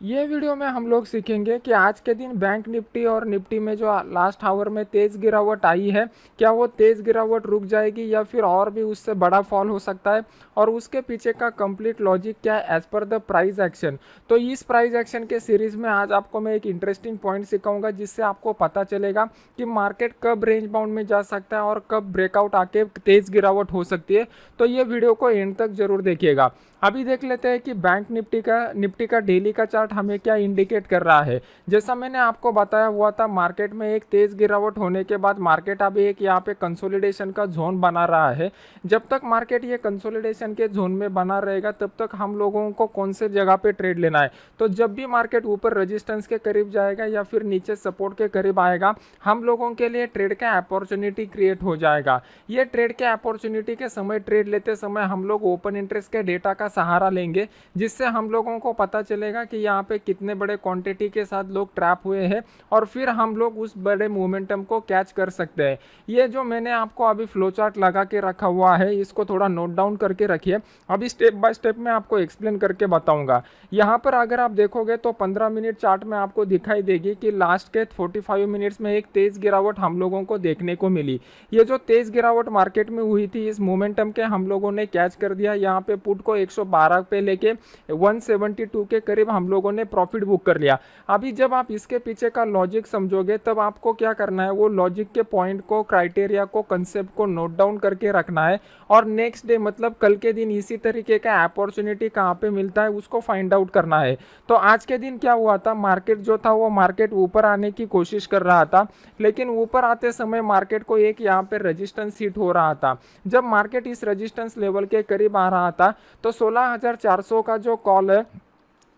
ये वीडियो में हम लोग सीखेंगे कि आज के दिन बैंक निफ्टी और निफ्टी में जो लास्ट आवर में तेज़ गिरावट आई है, क्या वो तेज़ गिरावट रुक जाएगी या फिर और भी उससे बड़ा फॉल हो सकता है, और उसके पीछे का कंप्लीट लॉजिक क्या है as per the price action. तो इस प्राइस एक्शन के सीरीज में आज आपको मैं एक इंटरेस्टिंग पॉइंट सिखाऊंगा जिससे आपको पता चलेगा कि मार्केट कब रेंज बाउंड में जा सकता है और कब ब्रेकआउट आके तेज़ गिरावट हो सकती है। तो ये वीडियो को एंड तक जरूर देखिएगा। अभी देख लेते हैं कि बैंक निफ्टी का डेली का चार्ट हमें क्या इंडिकेट कर रहा है। जैसा मैंने आपको बताया हुआ था, मार्केट में एक तेज गिरावट होने के बाद मार्केट अभी एक यहाँ पे कंसोलिडेशन का जोन बना रहा है। जब तक मार्केट ये कंसोलिडेशन के जोन में बना रहेगा तब तक हम लोगों को कौन से जगह पे ट्रेड लेना है। तो जब भी मार्केट ऊपर रेजिस्टेंस के करीब जाएगा या फिर नीचे सपोर्ट के करीब आएगा, हम लोगों के लिए ट्रेड का अपॉर्चुनिटी क्रिएट हो जाएगा। ये ट्रेड के अपॉर्चुनिटी के समय ट्रेड लेते समय हम लोग ओपन इंटरेस्ट के डेटा का सहारा लेंगे, जिससे हम लोगों को पता चलेगा कि यहाँ पे कितने बड़े क्वांटिटी के साथ लोग ट्रैप हुए हैं और फिर हम लोग उस बड़े मोमेंटम को कैच कर सकते हैं। ये जो मैंने आपको अभी फ्लो चार्ट लगा के रखा हुआ है, इसको थोड़ा नोट डाउन करके रखिए। अभी स्टेप बाय स्टेप मैं आपको एक्सप्लेन करके बताऊंगा। यहाँ पर अगर आप देखोगे तो 15 मिनट चार्ट में आपको दिखाई देगी कि लास्ट के 45 मिनट्स में एक तेज गिरावट हम लोगों को देखने को मिली। ये जो तेज गिरावट मार्केट में हुई थी, इस मोमेंटम के हम लोगों ने कैच कर दिया। यहाँ पे पुट को 112 पे लेके 172 के करीब हम लोगों ने प्रॉफिट बुक कर लिया। अभी जब आप इसके पीछे का लॉजिक समझोगे तब आपको क्या करना है, वो लॉजिक के पॉइंट को, क्राइटेरिया को, कंसेप्ट को नोट डाउन करके रखना है और नेक्स्ट डे मतलब कल के दिन इसी तरीके का अपॉर्चुनिटी कहाँ पे मिलता है उसको फाइंड आउट करना है। तो आज के दिन क्या हुआ था, मार्केट जो था वो मार्केट ऊपर आने की कोशिश कर रहा था, लेकिन ऊपर आते समय मार्केट को एक यहाँ पे रेजिस्टेंस हिट हो रहा था। जब मार्केट इस रेजिस्टेंस लेवल के करीब आ रहा था तो 16,400 का जो कॉल है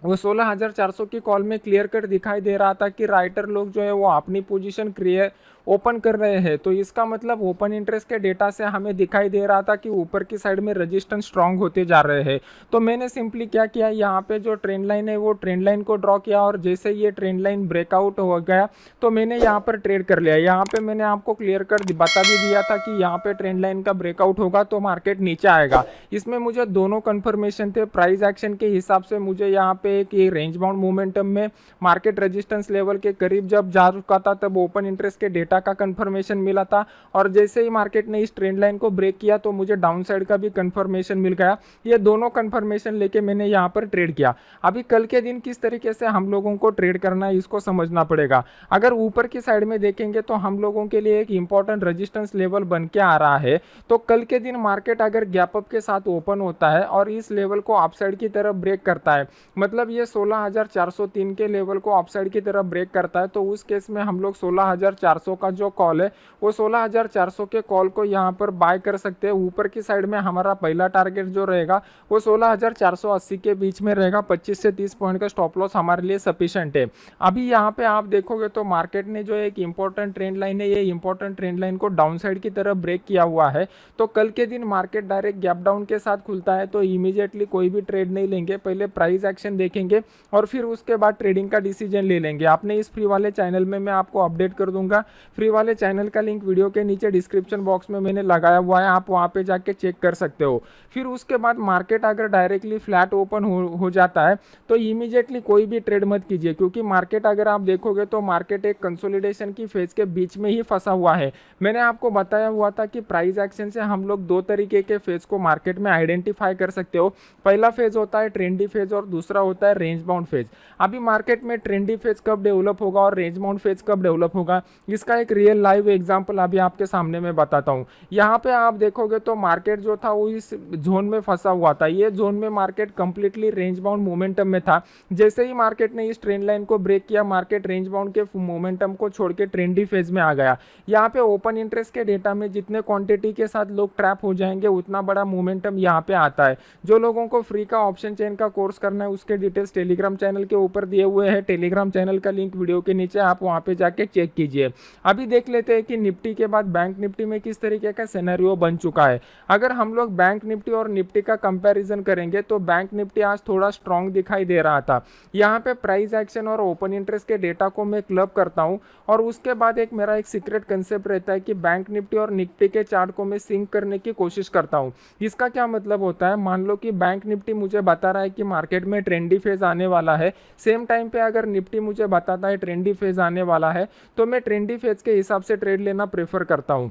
वो 16,400 की कॉल में क्लियर कट दिखाई दे रहा था कि राइटर लोग जो है वो अपनी पोजीशन क्लियर ओपन कर रहे हैं। तो इसका मतलब ओपन इंटरेस्ट के डेटा से हमें दिखाई दे रहा था कि ऊपर की साइड में रेजिस्टेंस स्ट्रांग होते जा रहे हैं। तो मैंने सिंपली क्या किया, यहाँ पे जो ट्रेंड लाइन है वो ट्रेंड लाइन को ड्रॉ किया और जैसे ये ट्रेंड लाइन ब्रेकआउट हो गया तो मैंने यहाँ पर ट्रेड कर लिया। यहाँ पे मैंने आपको क्लियर कट बता भी दिया था कि यहाँ पे ट्रेंड लाइन का ब्रेकआउट होगा तो मार्केट नीचे आएगा। इसमें मुझे दोनों कंफर्मेशन थे। प्राइस एक्शन के हिसाब से मुझे यहाँ पे एक ये रेंज बाउंड मोमेंटम में मार्केट रेजिस्टेंस लेवल के करीब जब जा चुका था तब ओपन इंटरेस्ट के डेटा का कंफर्मेशन मिला था, और जैसे ही मार्केट ने इस ट्रेंड लाइन को ब्रेक किया तो मुझे डाउन साइड का भी कंफर्मेशन मिल गया। ये दोनों कंफर्मेशन लेके मैंने यहाँ पर ट्रेड किया। अभी कल के दिन किस तरीके से हम लोगों को ट्रेड करना है इसको समझना पड़ेगा। अगर ऊपर की साइड में देखेंगे तो हम लोगों के लिए एक इंपॉर्टेंट रेजिस्टेंस लेवल बन के आ रहा है। तो कल के दिन मार्केट अगर गैप अप के साथ ओपन होता है और इस लेवल को अपसाइड की तरफ ब्रेक करता है, मतलब ये 16,403 के लेवल को अपसाइड की तरफ ब्रेक करता है, तो उस केस में हम लोग 16,400 का जो कॉल है वो 16,400 के कॉल को यहाँ पर बाय कर सकते हैं। ऊपर की साइड में हमारा पहला टारगेट जो रहेगा वो 16,480 के बीच में रहेगा। 25 से 30 पॉइंट का स्टॉप लॉस हमारे लिए सफिशिएंट है। अभी यहाँ पे आप देखोगे तो मार्केट ने जो एक इंपॉर्टेंट ट्रेंड लाइन है, ये इंपॉर्टेंट ट्रेंड लाइन को डाउन साइड की तरफ ब्रेक किया हुआ है। तो कल के दिन मार्केट डायरेक्ट गैप डाउन के साथ खुलता है तो इमीडिएटली कोई भी ट्रेड नहीं लेंगे, पहले प्राइस एक्शन देखेंगे और फिर उसके बाद ट्रेडिंग का डिसीजन ले लेंगे। आपने इस फ्री वाले चैनल में मैं आपको अपडेट कर दूंगा। फ्री वाले चैनल का लिंक वीडियो के नीचे डिस्क्रिप्शन बॉक्स में मैंने लगाया हुआ है, आप वहां पे जाके चेक कर सकते हो। फिर उसके बाद मार्केट अगर डायरेक्टली फ्लैट ओपन हो जाता है तो इमीडिएटली कोई भी ट्रेड मत कीजिए, क्योंकि मार्केट अगर आप देखोगे तो मार्केट एक कंसोलिडेशन की फेज के बीच में ही फंसा हुआ है। मैंने आपको बताया हुआ था कि प्राइस एक्शन से हम लोग दो तरीके के फेज को मार्केट में आइडेंटिफाई कर सकते हो। पहला फेज होता है ट्रेंडी फेज और दूसरा होता है रेंज बाउंड फेज। अभी मार्केट में ट्रेंडी फेज कब डेवलप होगा और रेंज बाउंड फेज कब डेवलप होगा, इसका एक रियल लाइव एग्जांपल अभी आपके सामने मैं बताता हूं। यहाँ पे आप देखोगे तो मार्केट जो था वो इस जोन में फंसा हुआ था। ये जोन में market completely range bound momentum में था। जैसे ही मार्केट ने इस ट्रेंड लाइन को ब्रेक किया, मार्केट रेंज बाउंड के मोमेंटम को छोड़ के ट्रेंडी फेज में आ गया। यहाँ पे ओपन इंटरेस्ट के डेटा में जितने क्वांटिटी के साथ लोग ट्रैप हो जाएंगे उतना बड़ा मोमेंटम यहाँ पे आता है। जो लोगों को फ्री का ऑप्शन चेन का कोर्स करना है उसके डिटेल्स टेलीग्राम चैनल के ऊपर दिए हुए हैं। टेलीग्राम चैनल का लिंक वीडियो के नीचे, आप वहां पे जाके चेक कीजिए। अभी देख लेते हैं कि निफ्टी के बाद बैंक निफ्टी में किस तरीके का सिनेरियो बन चुका है। अगर हम लोग बैंक निफ्टी और निफ्टी का कंपैरिजन करेंगे तो बैंक निफ्टी आज थोड़ा स्ट्रांग दिखाई दे रहा था। यहाँ पे प्राइस एक्शन और ओपन इंटरेस्ट के डेटा को मैं क्लब करता हूँ और उसके बाद मेरा एक सीक्रेट कंसेप्ट रहता है कि बैंक निफ्टी और निफ्टी के चार्ट को मैं सिंक करने की कोशिश करता हूँ। इसका क्या मतलब होता है, मान लो कि बैंक निफ्टी मुझे बता रहा है कि मार्केट में ट्रेंडी फेज आने वाला है, सेम टाइम पे अगर निफ्टी मुझे बताता है ट्रेंडी फेज आने वाला है, तो मैं ट्रेंडी फेज के हिसाब से ट्रेड लेना प्रेफर करता हूँ।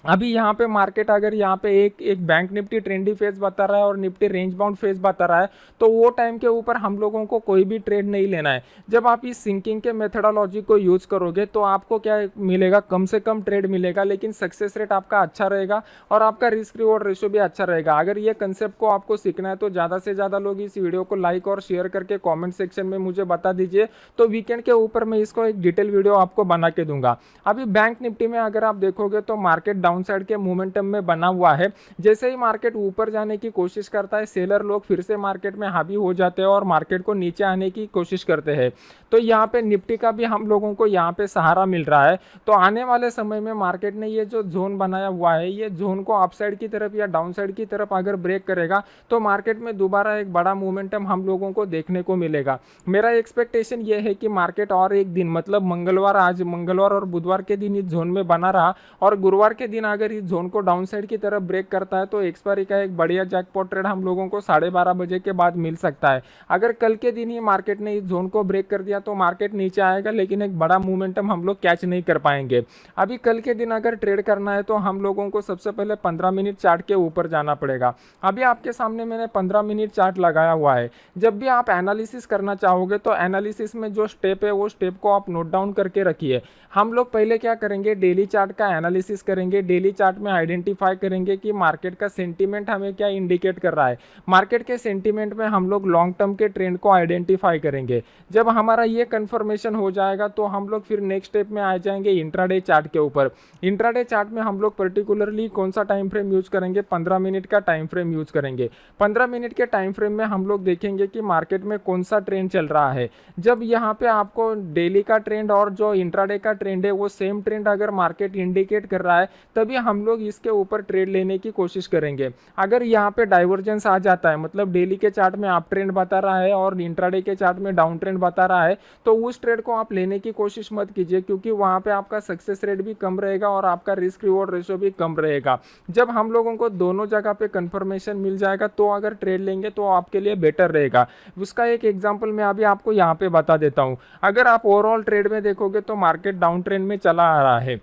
अभी यहाँ पे मार्केट अगर यहाँ पे एक बैंक निफ्टी ट्रेंडी फेज बता रहा है और निफ्टी रेंज बाउंड फेज बता रहा है, तो वो टाइम के ऊपर हम लोगों को कोई भी ट्रेड नहीं लेना है। जब आप इस सिंकिंग के मेथडोलॉजी को यूज करोगे तो आपको क्या मिलेगा, कम से कम ट्रेड मिलेगा, लेकिन सक्सेस रेट आपका अच्छा रहेगा और आपका रिस्क रिवॉर्ड रेशियो भी अच्छा रहेगा। अगर ये कंसेप्ट को आपको सीखना है तो ज़्यादा से ज़्यादा लोग इस वीडियो को लाइक और शेयर करके कॉमेंट सेक्शन में मुझे बता दीजिए, तो वीकेंड के ऊपर मैं इसको एक डिटेल वीडियो आपको बना के दूंगा। अभी बैंक निफ्टी में अगर आप देखोगे तो मार्केट डाउन साइड के मोमेंटम में बना हुआ है। जैसे ही मार्केट ऊपर जाने की कोशिश करता है, सेलर लोग फिर से मार्केट में हावी हो जाते हैं और मार्केट को नीचे आने की कोशिश करते हैं। तो यहाँ पे निफ्टी का भी हम लोगों को यहाँ पे सहारा मिल रहा है। तो आने वाले समय में मार्केट ने ये जो जोन बनाया हुआ है, ये जोन को अपसाइड की तरफ या डाउन साइड की तरफ अगर ब्रेक करेगा तो मार्केट में दोबारा एक बड़ा मोमेंटम हम लोगों को देखने को मिलेगा। मेरा एक्सपेक्टेशन ये है कि मार्केट और एक दिन, मतलब मंगलवार, आज मंगलवार और बुधवार के दिन इस जोन में बना रहा और गुरुवार के दिन अगर इस जोन को डाउन साइड की तरफ ब्रेक करता है तो एक्सपायरी का एक बढ़िया जैकपॉट ट्रेड हम लोगों को 12:30 बजे के बाद मिल सकता है। अगर कल के दिन ही मार्केट ने इस जोन को ब्रेक कर दिया तो मार्केट नीचे आएगा, लेकिन एक बड़ा मोमेंटम हम लोग कैच नहीं कर पाएंगे। अभी कल के दिन अगर ट्रेड करना है तो हम लोगों को सबसे पहले 15 मिनट चार्ट के ऊपर जाना पड़ेगा। अभी आपके सामने मैंने 15 मिनट चार्ट लगाया हुआ है। जब भी आप एनालिसिस करना चाहोगे तो एनालिसिस में जो स्टेप है वो स्टेप को आप नोट डाउन करके रखिए। हम लोग पहले क्या करेंगे, डेली चार्ट का एनालिसिस करेंगे। डेली चार्ट में आइडेंटिफाई करेंगे कि मार्केट का सेंटीमेंट हमें क्या इंडिकेट कर रहा है। मार्केट के सेंटीमेंट में हम लोग लॉन्ग टर्म के ट्रेंड को आइडेंटिफाई करेंगे। जब हमारा ये कंफर्मेशन हो जाएगा तो हम लोग फिर नेक्स्ट स्टेप में आ जाएंगे इंट्राडे चार्ट के ऊपर। इंट्राडे चार्ट में हम लोग पर्टिकुलरली कौन सा टाइम फ्रेम यूज करेंगे, 15 मिनट का टाइम फ्रेम यूज करेंगे। 15 मिनट के टाइम फ्रेम में हम लोग देखेंगे कि मार्केट में कौन सा ट्रेंड चल रहा है। जब यहाँ पे आपको डेली का ट्रेंड और जो इंट्राडे का ट्रेंड है वो सेम ट्रेंड अगर मार्केट इंडिकेट कर रहा है, तभी हम लोग इसके ऊपर ट्रेड लेने की कोशिश करेंगे। अगर यहाँ पे डाइवर्जेंस आ जाता है, मतलब डेली के चार्ट में अप ट्रेंड बता रहा है और इंट्राडे के चार्ट में डाउन ट्रेंड बता रहा है, तो उस ट्रेड को आप लेने की कोशिश मत कीजिए, क्योंकि वहाँ पे आपका सक्सेस रेट भी कम रहेगा और आपका रिस्क रिवॉर्ड रेशियो भी कम रहेगा। जब हम लोगों को दोनों जगह पे कंफर्मेशन मिल जाएगा तो अगर ट्रेड लेंगे तो आपके लिए बेटर रहेगा। उसका एक एग्जांपल मैं अभी आपको यहाँ पे बता देता हूँ। अगर आप ओवरऑल ट्रेड में देखोगे तो मार्केट डाउन ट्रेंड में चला आ रहा है।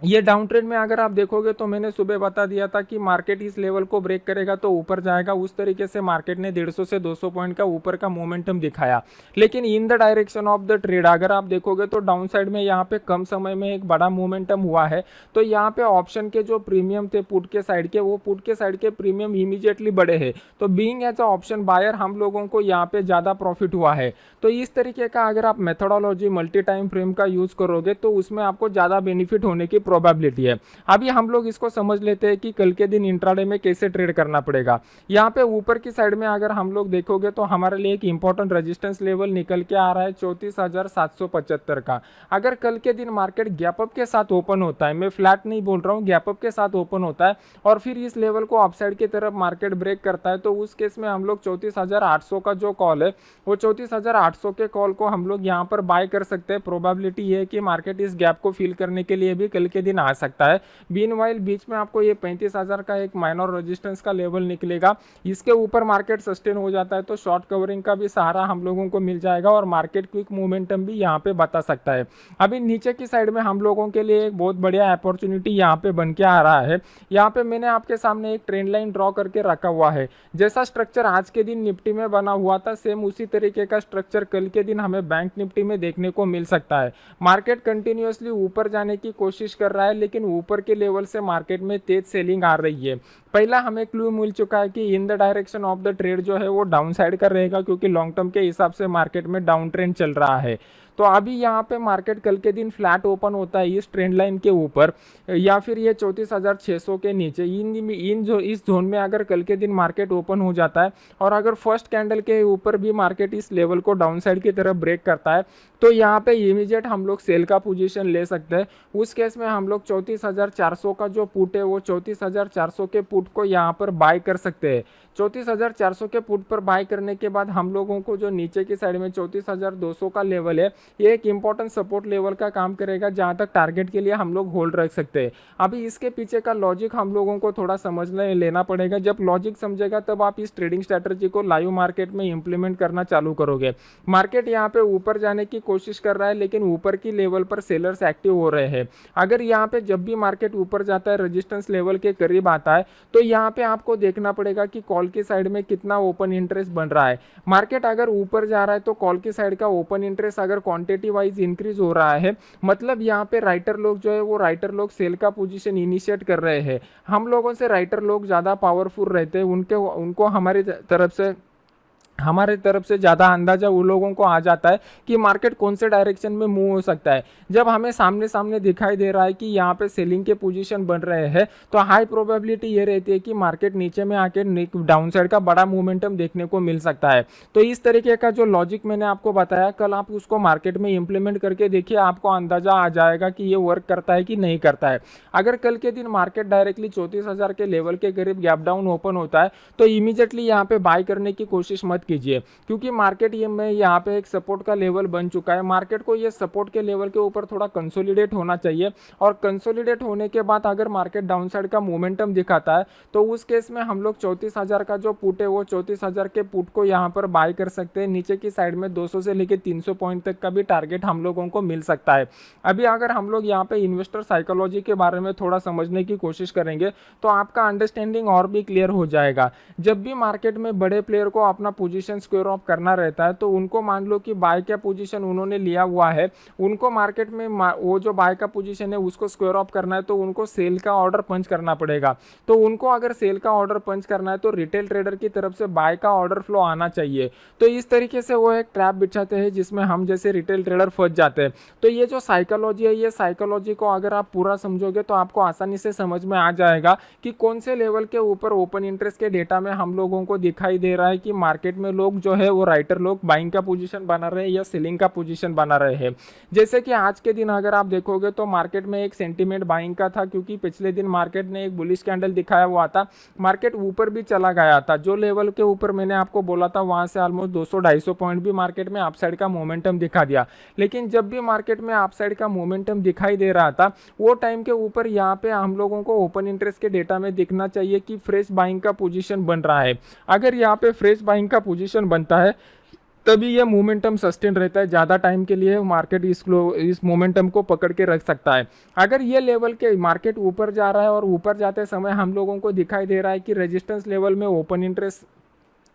ये डाउन ट्रेंड में अगर आप देखोगे तो मैंने सुबह बता दिया था कि मार्केट इस लेवल को ब्रेक करेगा तो ऊपर जाएगा। उस तरीके से मार्केट ने 150 से 200 पॉइंट का ऊपर का मोमेंटम दिखाया, लेकिन in the direction of the trade अगर आप देखोगे तो डाउन साइड में यहाँ पे कम समय में एक बड़ा मोमेंटम हुआ है। तो यहाँ पे ऑप्शन के जो प्रीमियम थे पुट के साइड के, वो पुट के साइड के प्रीमियम इमीडिएटली बढ़े हैं। तो being as a option buyer हम लोगों को यहाँ पे ज़्यादा प्रॉफिट हुआ है। तो इस तरीके का अगर आप मेथोडोलॉजी मल्टी टाइम फ्रेम का यूज़ करोगे तो उसमें आपको ज़्यादा बेनिफिट होने की प्रोबेबिलिटी है। अभी हम लोग इसको समझ लेते हैं कि कल के दिन इंट्राडे में कैसे ट्रेड करना पड़ेगा। यहाँ पे ऊपर की साइड में अगर हम लोग देखोगे तो हमारे लिए एक इंपॉर्टेंट रेजिस्टेंस लेवल निकल के आ रहा है 34,775 का। अगर कल के दिन मार्केट गैप अप के साथ ओपन होता है, मैं फ्लैट नहीं बोल रहा हूँ, गैप अप के साथ ओपन होता है और फिर इस लेवल को अपसाइड की तरफ मार्केट ब्रेक करता है, तो उस केस में हम लोग 34,800 का जो कॉल है वो 34,800 के कॉल को हम लोग यहाँ पर बाय कर सकते हैं। प्रोबेबिलिटी ये है कि मार्केट इस गैप को फिल करने के लिए भी कल के दिन आ सकता है। बीनवाइल बीच में आपको ये 35,000 का एक माइनर रेजिस्टेंस का लेवल निकलेगा। इसके ऊपर मार्केट सस्टेन हो जाता है तो शॉर्ट कवरिंग का भी सहारा हम लोगों को मिल जाएगा और मार्केट क्विक मोमेंटम भी यहाँ पे बता सकता है। अभी नीचे की साइड में हम लोगों के लिए एक बहुत बढ़िया अपॉर्चुनिटी यहाँ पे बन के आ रहा है। यहाँ पे मैंने आपके सामने एक ट्रेंड लाइन ड्रॉ करके रखा हुआ है। जैसा स्ट्रक्चर आज के दिन निफ्टी में बना हुआ था, सेम उसी तरीके का स्ट्रक्चर कल के दिन हमें बैंक निफ्टी में देखने को मिल सकता है। मार्केट कंटिन्यूअसली ऊपर जाने की कोशिश कर रहा है, लेकिन ऊपर के लेवल से मार्केट में तेज सेलिंग आ रही है। पहला हमें क्लू मिल चुका है कि in the direction of the trade जो है वो डाउन साइड का रहेगा, क्योंकि लॉन्ग टर्म के हिसाब से मार्केट में डाउन ट्रेंड चल रहा है। तो अभी यहाँ पे मार्केट कल के दिन फ्लैट ओपन होता है इस ट्रेंड लाइन के ऊपर या फिर ये 34,600 के नीचे, इन जो इस जोन में अगर कल के दिन मार्केट ओपन हो जाता है और अगर फर्स्ट कैंडल के ऊपर भी मार्केट इस लेवल को डाउन साइड की तरफ ब्रेक करता है तो यहाँ पे इमीडिएट हम लोग सेल का पोजीशन ले सकते हैं। उस केस में हम लोग 34,400 का जो पुट है वो 34,400 के पुट को यहाँ पर बाय कर सकते हैं। 34,400 के पुट पर बाय करने के बाद हम लोगों को जो नीचे की साइड में 34,200 का लेवल है ये एक इंपॉर्टेंट सपोर्ट लेवल का काम करेगा, जहां तक टारगेट के लिए हम लोग होल्ड रख सकते हैं। अभी इसके पीछे का लॉजिक हम लोगों को थोड़ा समझने लेना पड़ेगा। जब लॉजिक समझेगा तब आप इस ट्रेडिंग स्ट्रैटेजी को लाइव मार्केट में इंप्लीमेंट करना चालू करोगे। मार्केट यहाँ पे ऊपर जाने की कोशिश कर रहा है लेकिन ऊपर की लेवल पर सेलर्स एक्टिव हो रहे हैं। अगर यहाँ पे जब भी मार्केट ऊपर जाता है रेजिस्टेंस लेवल के करीब आता है तो यहाँ पे आपको देखना पड़ेगा कि कॉल की साइड में कितना ओपन इंटरेस्ट बन रहा है। मार्केट अगर ऊपर जा रहा है तो कॉल की साइड का ओपन इंटरेस्ट अगर क्वांटिटी वाइज इंक्रीज हो रहा है मतलब यहाँ पे राइटर लोग जो है वो राइटर लोग सेल का पोजीशन इनिशिएट कर रहे हैं। हम लोगों से राइटर लोग ज़्यादा पावरफुल रहते हैं, उनको हमारे तरफ से ज़्यादा अंदाजा उन लोगों को आ जाता है कि मार्केट कौन से डायरेक्शन में मूव हो सकता है। जब हमें सामने सामने दिखाई दे रहा है कि यहाँ पे सेलिंग के पोजीशन बन रहे हैं तो हाई प्रोबेबिलिटी ये रहती है कि मार्केट नीचे में आके डाउन साइड का बड़ा मोमेंटम देखने को मिल सकता है। तो इस तरीके का जो लॉजिक मैंने आपको बताया कल आप उसको मार्केट में इंप्लीमेंट करके देखिए, आपको अंदाजा आ जाएगा कि ये वर्क करता है कि नहीं करता है। अगर कल के दिन मार्केट डायरेक्टली 34,000 के लेवल के करीब गैप डाउन ओपन होता है तो इमीडिएटली यहाँ पे बाय करने की कोशिश मत कीजिए, क्योंकि मार्केट ये में यहाँ पे एक सपोर्ट का लेवल बन चुका है। मार्केट को ये सपोर्ट के लेवल के ऊपर थोड़ा कंसोलिडेट होना चाहिए और कंसोलिडेट होने के बाद अगर मार्केट डाउन साइड का मोमेंटम दिखाता है तो उस केस में हम लोग 34,000 का जो पुट है वो 34,000 के पुट को यहाँ पर बाय कर सकते हैं। नीचे की साइड में 200 से लेकर 300 पॉइंट तक का भी टारगेट हम लोगों को मिल सकता है। अभी अगर हम लोग यहाँ पे इन्वेस्टर साइकोलॉजी के बारे में थोड़ा समझने की कोशिश करेंगे तो आपका अंडरस्टैंडिंग और भी क्लियर हो जाएगा। जब भी मार्केट में बड़े प्लेयर को अपना पोजीशन स्क्वायर ऑफ करना रहता है तो उनको मान लो कि बाय का पोजीशन उन्होंने लिया हुआ है, उनको मार्केट में वो जो बाय का पोजीशन है उसको स्क्वायर ऑफ करना है तो उनको सेल का ऑर्डर पंच करना पड़ेगा। तो उनको अगर सेल का ऑर्डर पंच करना है तो रिटेल ट्रेडर की तरफ से बाय का ऑर्डर फ्लो आना चाहिए। तो इस तरीके से वो एक ट्रैप बिछाते हैं जिसमें हम जैसे रिटेल ट्रेडर फंस जाते हैं। तो ये जो साइकोलॉजी है ये साइकोलॉजी को अगर आप पूरा समझोगे तो आपको आसानी से समझ में आ जाएगा कि कौन से लेवल के ऊपर ओपन इंटरेस्ट के डेटा में हम लोगों को दिखाई दे रहा है कि मार्केट में लोग जो है वो राइटर लोग बाइंग का पोजीशन बना रहे हैं या सेलिंग का पोजीशन बना रहे हैं। जैसे कि आज के दिन अगर आप देखोगे तो मार्केट में एक सेंटीमेंट बाइंग का था, क्योंकि पिछले दिन मार्केट ने एक बुलिश कैंडल दिखाया हुआ था, मार्केट ऊपर भी चला गया था। जो लेवल के ऊपर मैंने आपको बोला था वहां से ऑलमोस्ट 200-250 पॉइंट भी मार्केट में अपसाइड का मोमेंटम दिखा दिया। लेकिन जब भी मार्केट में अपसाइड का मोमेंटम दिखाई दे रहा था वो टाइम के ऊपर यहाँ पे हम लोगों को ओपन इंटरेस्ट के डेटा में दिखना चाहिए कि फ्रेश बाइंग का पोजीशन बन रहा है। अगर यहाँ पे फ्रेश बाइंग का पोजीशन बनता है तभी ये मोमेंटम सस्टेन रहता है, ज़्यादा टाइम के लिए मार्केट इस मोमेंटम को पकड़ के रख सकता है। अगर ये लेवल के मार्केट ऊपर जा रहा है और ऊपर जाते समय हम लोगों को दिखाई दे रहा है कि रेजिस्टेंस लेवल में ओपन इंटरेस्ट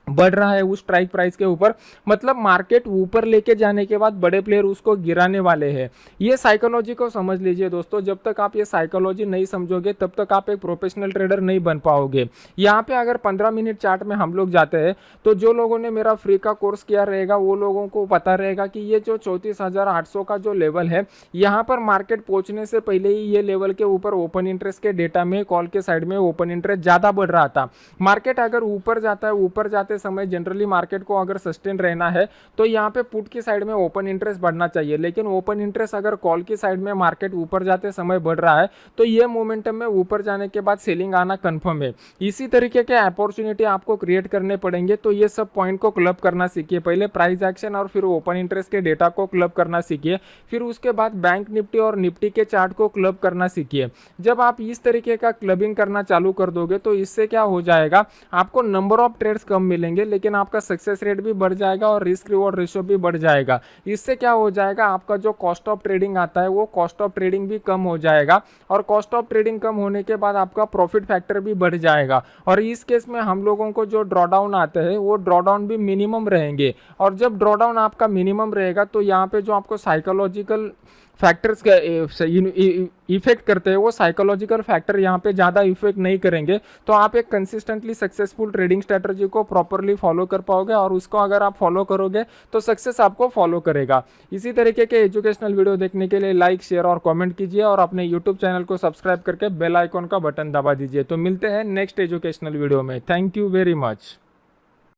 बढ़ रहा है उस स्ट्राइक प्राइस के ऊपर, मतलब मार्केट ऊपर लेके जाने के बाद बड़े प्लेयर उसको गिराने वाले हैं। ये साइकोलॉजी को समझ लीजिए दोस्तों, जब तक आप ये साइकोलॉजी नहीं समझोगे तब तक आप एक प्रोफेशनल ट्रेडर नहीं बन पाओगे। यहाँ पे अगर 15 मिनट चार्ट में हम लोग जाते हैं तो जो लोगों ने मेरा फ्री का कोर्स किया रहेगा वो लोगों को पता रहेगा कि ये जो 34,800 का जो लेवल है यहाँ पर मार्केट पहुंचने से पहले ही ये लेवल के ऊपर ओपन इंटरेस्ट के डेटा में कॉल के साइड में ओपन इंटरेस्ट ज़्यादा बढ़ रहा था। मार्केट अगर ऊपर जाता है, ऊपर जाते समय जनरली मार्केट को अगर सस्टेन रहना है तो यहाँ पे पुट की साइड में ओपन इंटरेस्ट बढ़ना चाहिए। लेकिन ओपन इंटरेस्ट अगर कॉल की साइड में मार्केट ऊपर जाते समय बढ़ रहा है तो ये मोमेंटम में ऊपर जाने के बाद सेलिंग आना कंफर्म है। इसी तरीके के अपॉर्चुनिटी आपको क्रिएट करने पड़ेंगे। तो ये सब पॉइंट को क्लब करना सीखिए, पहले प्राइस एक्शन और फिर ओपन इंटरेस्ट के डेटा को क्लब करना सीखिए, फिर उसके बाद बैंक निफ्टी और निफ्टी के चार्ट को क्लब करना सीखिए। जब आप इस तरीके का क्लबिंग करना चालू कर दोगे तो इससे क्या हो जाएगा, आपको नंबर ऑफ ट्रेड्स कम मिलेंगे लेकिन आपका सक्सेस रेट भी बढ़ जाएगा और रिस्क रिवॉर्ड रेशियो भी बढ़ जाएगा। इससे क्या हो जाएगा, आपका जो कॉस्ट ऑफ ट्रेडिंग आता है वो कॉस्ट ऑफ ट्रेडिंग भी कम हो जाएगा और कॉस्ट ऑफ ट्रेडिंग कम होने के बाद आपका प्रॉफिट फैक्टर भी बढ़ जाएगा। और इस केस में हम लोगों को जो ड्रॉडाउन आते हैं वो ड्रॉडाउन भी मिनिमम रहेंगे। और जब ड्रॉडाउन आपका मिनिमम रहेगा तो यहाँ पे जो आपको साइकोलॉजिकल फैक्टर्स इफेक्ट करते हैं वो साइकोलॉजिकल फैक्टर यहाँ पे ज़्यादा इफेक्ट नहीं करेंगे, तो आप एक कंसिस्टेंटली सक्सेसफुल ट्रेडिंग स्ट्रेटजी को प्रॉपरली फॉलो कर पाओगे, और उसको अगर आप फॉलो करोगे तो सक्सेस आपको फॉलो करेगा। इसी तरीके के एजुकेशनल वीडियो देखने के लिए लाइक, शेयर और कमेंट कीजिए, और अपने यूट्यूब चैनल को सब्सक्राइब करके बेल आइकॉन का बटन दबा दीजिए। तो मिलते हैं नेक्स्ट एजुकेशनल वीडियो में। Thank you very much.